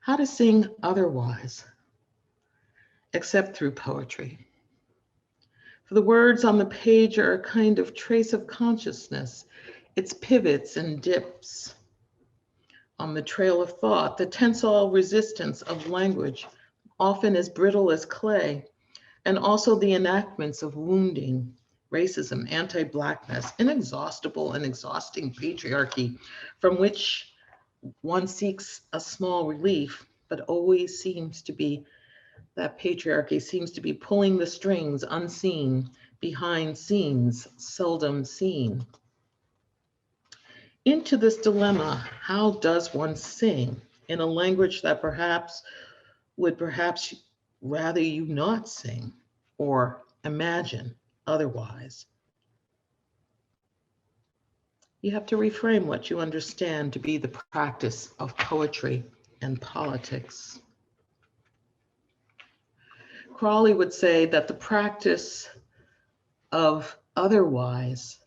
How to sing otherwise, except through poetry. For the words on the page are a kind of trace of consciousness, its pivots and dips. On the trail of thought, the tensile resistance of language, often as brittle as clay, and also the enactments of wounding, racism, anti-Blackness, inexhaustible and exhausting patriarchy from which one seeks a small relief, but always seems to be, that patriarchy seems to be pulling the strings unseen behind scenes seldom seen. Into this dilemma, how does one sing in a language that would perhaps rather you not sing or imagine otherwise? You have to reframe what you understand to be the practice of poetry and politics. Crawley would say that the practice of otherwise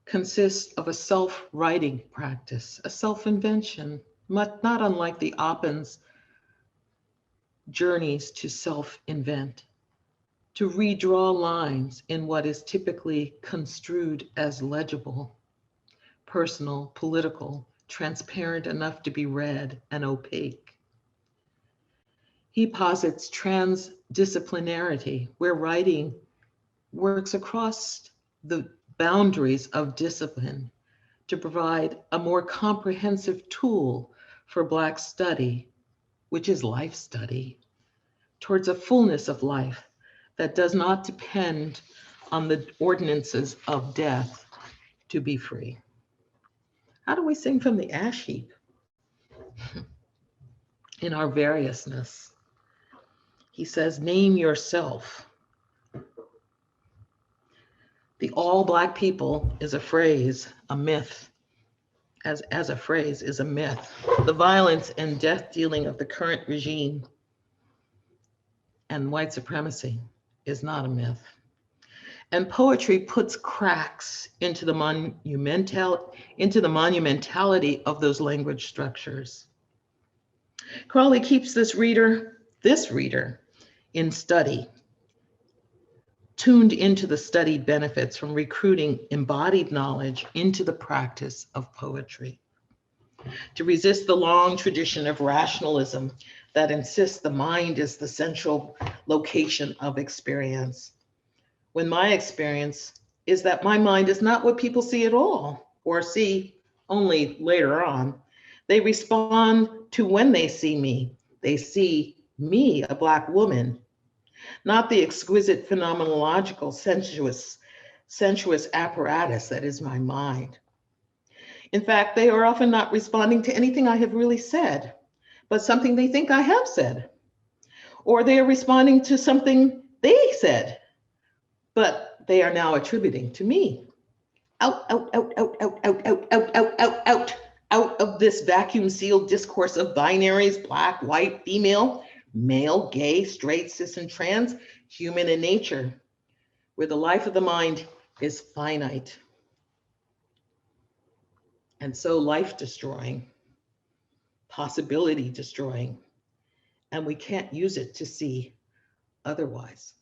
consists of a self-writing practice, a self-invention, not unlike the Oppen's journeys to self-invent, to redraw lines in what is typically construed as legible, personal, political, transparent enough to be read, and opaque. He posits transdisciplinarity, where writing works across the boundaries of discipline to provide a more comprehensive tool for Black study, which is life study, towards a fullness of life that does not depend on the ordinances of death to be free. How do we sing from the ash heap? In our variousness. He says, name yourself. The all Black people is a phrase, a myth, as a phrase is a myth. The violence and death dealing of the current regime and white supremacy is not a myth. And poetry puts cracks into the monumentality of those language structures. Crawley keeps this reader in study, tuned into the studied benefits from recruiting embodied knowledge into the practice of poetry. To resist the long tradition of rationalism that insists the mind is the central location of experience, when my experience is that my mind is not what people see at all, or see only later on. They respond to when they see me. They see me, a Black woman, not the exquisite phenomenological sensuous apparatus that is my mind. In fact, they are often not responding to anything I have really said, but something they think I have said. Or they are responding to something they said, but they are now attributing to me. Out of this vacuum sealed discourse of binaries, Black, white, female, male, gay, straight, cis, and trans, human in nature, where the life of the mind is finite. And so life destroying, possibility destroying, and we can't use it to see otherwise.